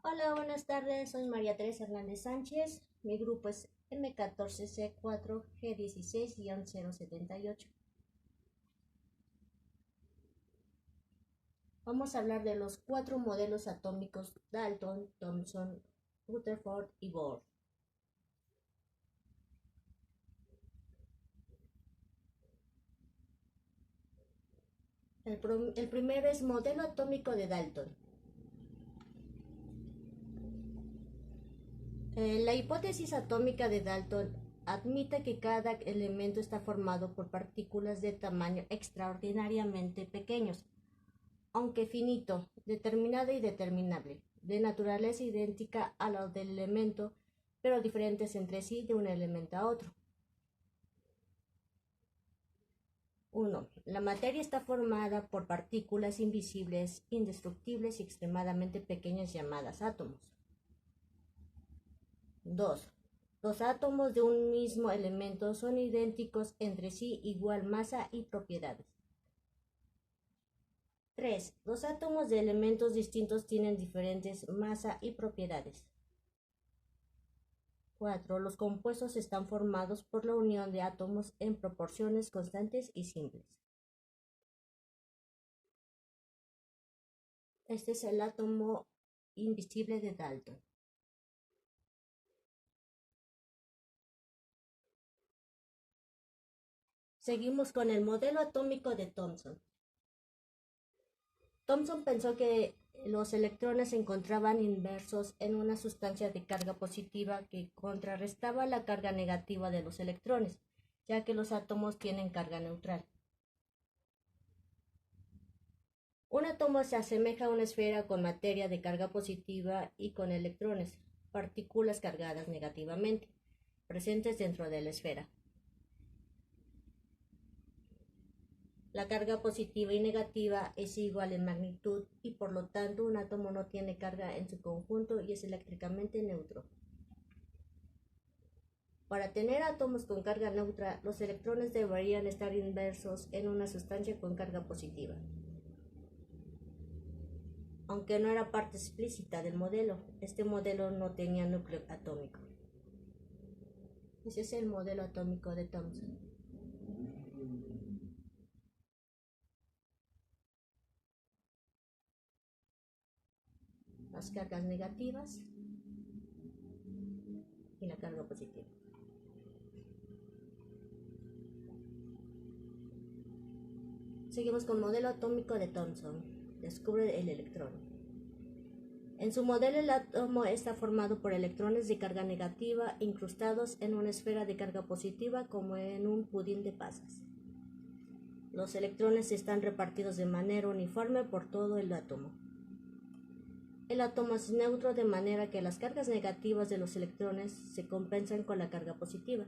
Hola, buenas tardes. Soy María Teresa Hernández Sánchez. Mi grupo es M14C4G16-078. Vamos a hablar de los cuatro modelos atómicos Dalton, Thomson, Rutherford y Bohr. El primero es modelo atómico de Dalton. La hipótesis atómica de Dalton admite que cada elemento está formado por partículas de tamaño extraordinariamente pequeños, aunque finito, determinado y determinable, de naturaleza idéntica a la del elemento, pero diferentes entre sí de un elemento a otro. 1. La materia está formada por partículas invisibles, indestructibles y extremadamente pequeñas llamadas átomos. 2. Los átomos de un mismo elemento son idénticos entre sí, igual masa y propiedades. 3. Los átomos de elementos distintos tienen diferentes masa y propiedades. 4. Los compuestos están formados por la unión de átomos en proporciones constantes y simples. Este es el átomo invisible de Dalton. Seguimos con el modelo atómico de Thomson. Thomson pensó que los electrones se encontraban inmersos en una sustancia de carga positiva que contrarrestaba la carga negativa de los electrones, ya que los átomos tienen carga neutral. Un átomo se asemeja a una esfera con materia de carga positiva y con electrones, partículas cargadas negativamente, presentes dentro de la esfera. La carga positiva y negativa es igual en magnitud y por lo tanto un átomo no tiene carga en su conjunto y es eléctricamente neutro. Para tener átomos con carga neutra, los electrones deberían estar inmersos en una sustancia con carga positiva. Aunque no era parte explícita del modelo, este modelo no tenía núcleo atómico. Ese es el modelo atómico de Thomson. Las cargas negativas y la carga positiva. Seguimos con el modelo atómico de Thomson. Descubre el electrón. En su modelo el átomo está formado por electrones de carga negativa incrustados en una esfera de carga positiva como en un pudín de pasas. Los electrones están repartidos de manera uniforme por todo el átomo. El átomo es neutro de manera que las cargas negativas de los electrones se compensan con la carga positiva.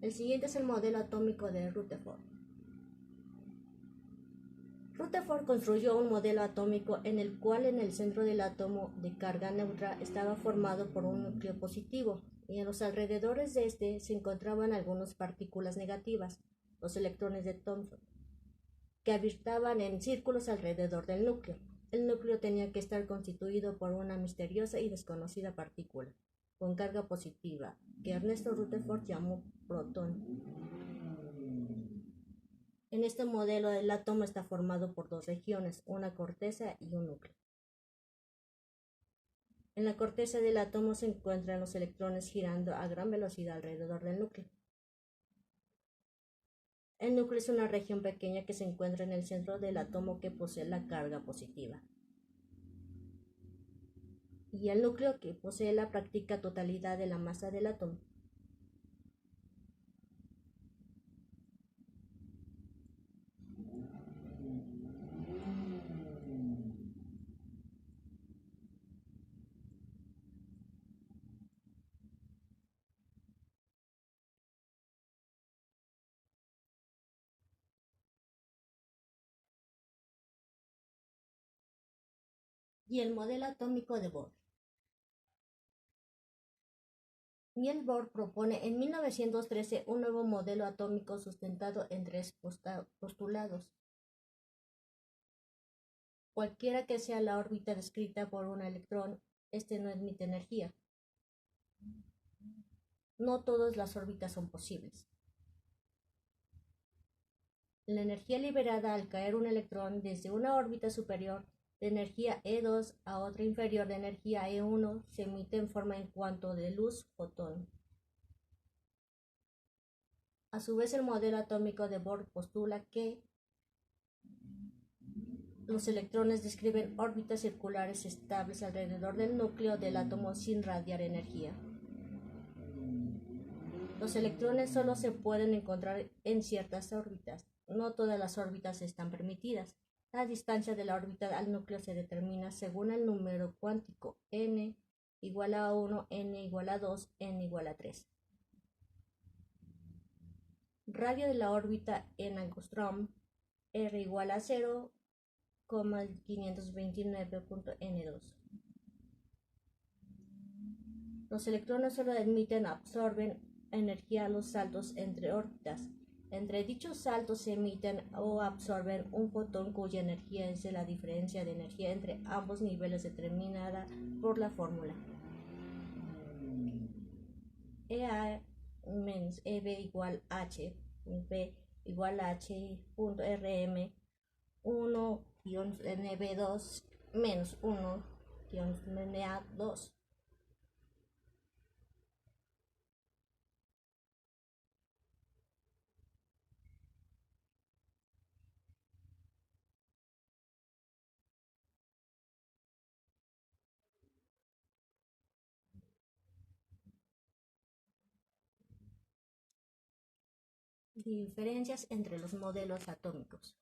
El siguiente es el modelo atómico de Rutherford. Rutherford construyó un modelo atómico en el cual en el centro del átomo de carga neutra estaba formado por un núcleo positivo y en los alrededores de este se encontraban algunas partículas negativas, los electrones de Thomson, que habitaban en círculos alrededor del núcleo. El núcleo tenía que estar constituido por una misteriosa y desconocida partícula, con carga positiva, que Ernesto Rutherford llamó protón. En este modelo el átomo está formado por dos regiones, una corteza y un núcleo. En la corteza del átomo se encuentran los electrones girando a gran velocidad alrededor del núcleo. El núcleo es una región pequeña que se encuentra en el centro del átomo que posee la carga positiva. Y el núcleo que posee la práctica totalidad de la masa del átomo. Y el modelo atómico de Bohr. Niels Bohr propone en 1913 un nuevo modelo atómico sustentado en tres postulados. Cualquiera que sea la órbita descrita por un electrón, este no emite energía. No todas las órbitas son posibles. La energía liberada al caer un electrón desde una órbita superior de energía E2 a otra inferior de energía E1 se emite en forma en cuanto de luz fotón. A su vez, el modelo atómico de Bohr postula que los electrones describen órbitas circulares estables alrededor del núcleo del átomo sin radiar energía. Los electrones solo se pueden encontrar en ciertas órbitas. No todas las órbitas están permitidas. La distancia de la órbita al núcleo se determina según el número cuántico n igual a 1, n igual a 2, n igual a 3. Radio de la órbita en angstrom, r igual a 0,529.n2. Los electrones solo absorben energía a los saltos entre órbitas. Entre dichos saltos se emiten o absorben un fotón cuya energía es la diferencia de energía entre ambos niveles determinada por la fórmula. EA menos EB igual H, B igual a H.Rm 1-NB2 menos 1-Na2. Diferencias entre los modelos atómicos.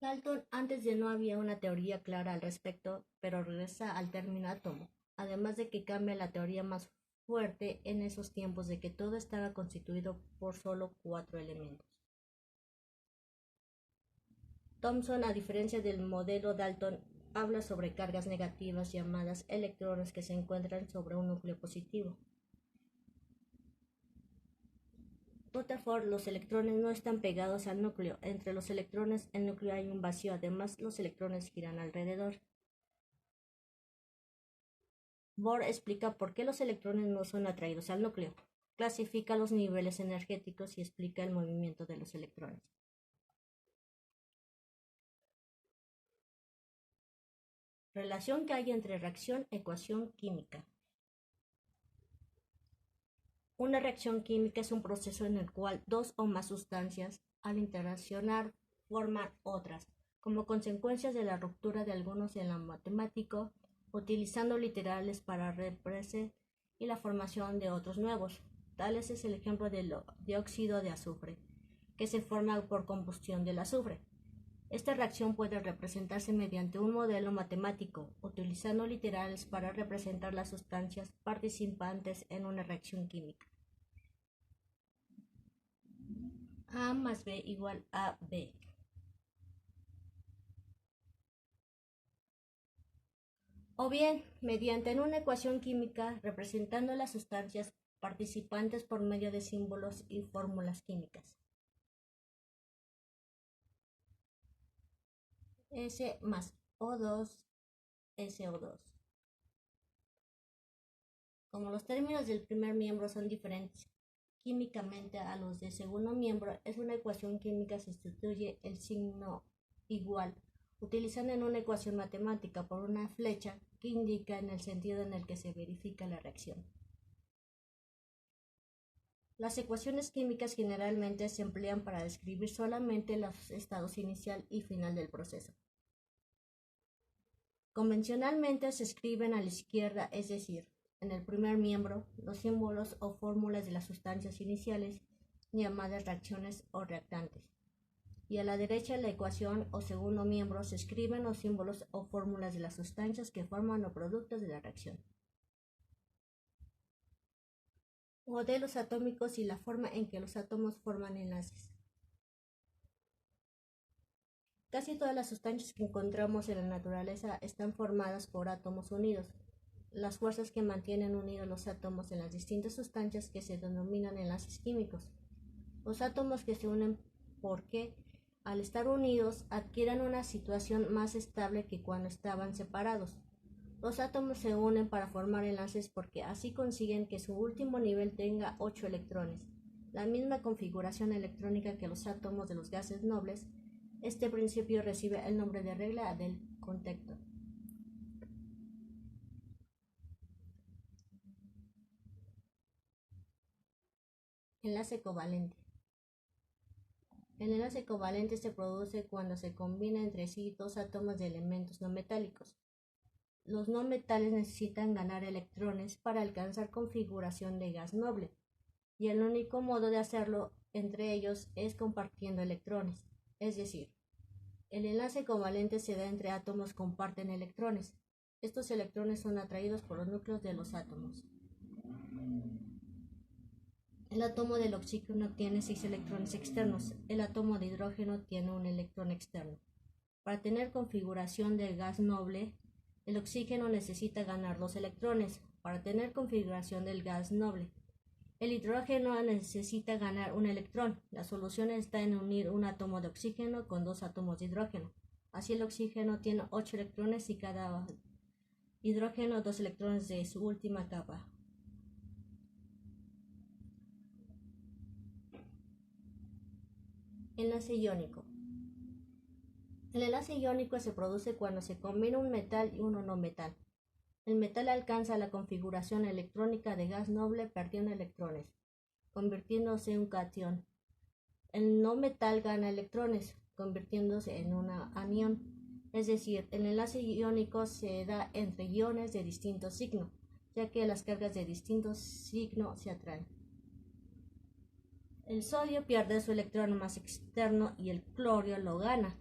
Dalton antes de no había una teoría clara al respecto, pero regresa al término átomo, además de que cambia la teoría más fuerte en esos tiempos de que todo estaba constituido por solo 4 elementos. Thomson, a diferencia del modelo Dalton, habla sobre cargas negativas llamadas electrones que se encuentran sobre un núcleo positivo. Rutherford, los electrones no están pegados al núcleo. Entre los electrones, el núcleo hay un vacío. Además, los electrones giran alrededor. Bohr explica por qué los electrones no son atraídos al núcleo. Clasifica los niveles energéticos y explica el movimiento de los electrones. Relación que hay entre reacción-ecuación química. Una reacción química es un proceso en el cual dos o más sustancias, al interaccionar, forman otras, como consecuencias de la ruptura de algunos en lo matemático, utilizando literales para representar y la formación de otros nuevos. Tal es el ejemplo del dióxido de azufre, que se forma por combustión del azufre. Esta reacción puede representarse mediante un modelo matemático, utilizando literales para representar las sustancias participantes en una reacción química. A más B igual a B. O bien, mediante una ecuación química representando las sustancias participantes por medio de símbolos y fórmulas químicas. S más O2, SO2. Como los términos del primer miembro son diferentes químicamente a los del segundo miembro, es una ecuación química sustituye el signo igual, utilizando en una ecuación matemática por una flecha que indica en el sentido en el que se verifica la reacción. Las ecuaciones químicas generalmente se emplean para describir solamente los estados inicial y final del proceso. Convencionalmente se escriben a la izquierda, es decir, en el primer miembro, los símbolos o fórmulas de las sustancias iniciales, llamadas reacciones o reactantes. Y a la derecha, la ecuación o segundo miembro, se escriben los símbolos o fórmulas de las sustancias que forman los productos de la reacción. Modelos atómicos y la forma en que los átomos forman enlaces. Casi todas las sustancias que encontramos en la naturaleza están formadas por átomos unidos. Las fuerzas que mantienen unidos los átomos en las distintas sustancias que se denominan enlaces químicos. Los átomos que se unen porque, al estar unidos, adquieren una situación más estable que cuando estaban separados. Los átomos se unen para formar enlaces porque así consiguen que su último nivel tenga 8 electrones, la misma configuración electrónica que los átomos de los gases nobles. Este principio recibe el nombre de regla del contacto. Enlace covalente. El enlace covalente se produce cuando se combina entre sí dos átomos de elementos no metálicos. Los no metales necesitan ganar electrones para alcanzar configuración de gas noble, y el único modo de hacerlo entre ellos es compartiendo electrones, es decir, el enlace covalente se da entre átomos que comparten electrones. Estos electrones son atraídos por los núcleos de los átomos. El átomo del oxígeno tiene 6 electrones externos. El átomo de hidrógeno tiene un electrón externo. Para tener configuración de gas noble, el oxígeno necesita ganar 2 electrones. Para tener configuración del gas noble, el hidrógeno necesita ganar un electrón. La solución está en unir un átomo de oxígeno con 2 átomos de hidrógeno. Así el oxígeno tiene 8 electrones y cada hidrógeno 2 electrones de su última capa. Enlace iónico. El enlace iónico se produce cuando se combina un metal y un no metal. El metal alcanza la configuración electrónica de gas noble perdiendo electrones, convirtiéndose en un catión. El no metal gana electrones, convirtiéndose en un anión. Es decir, el enlace iónico se da entre iones de distinto signo, ya que las cargas de distinto signo se atraen. El sodio pierde su electrón más externo y el clorio lo gana.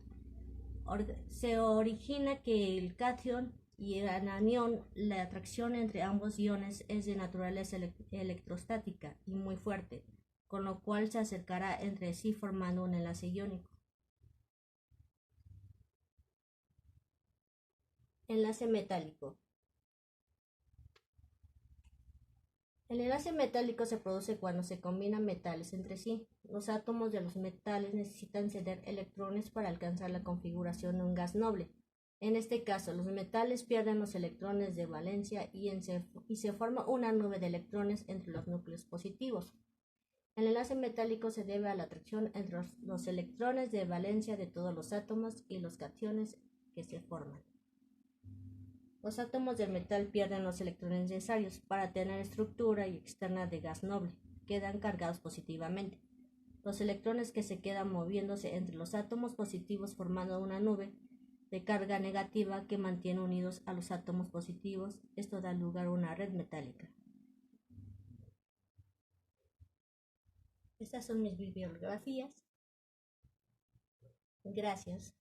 Se origina que el catión y el anión, la atracción entre ambos iones es de naturaleza electrostática y muy fuerte, con lo cual se acercará entre sí formando un enlace iónico. Enlace metálico. El enlace metálico se produce cuando se combinan metales entre sí. Los átomos de los metales necesitan ceder electrones para alcanzar la configuración de un gas noble. En este caso, los metales pierden los electrones de valencia y se forma una nube de electrones entre los núcleos positivos. El enlace metálico se debe a la atracción entre los electrones de valencia de todos los átomos y los cationes que se forman. Los átomos del metal pierden los electrones necesarios para tener estructura y externa de gas noble, quedan cargados positivamente. Los electrones que se quedan moviéndose entre los átomos positivos formando una nube de carga negativa que mantiene unidos a los átomos positivos. Esto da lugar a una red metálica. Estas son mis bibliografías. Gracias.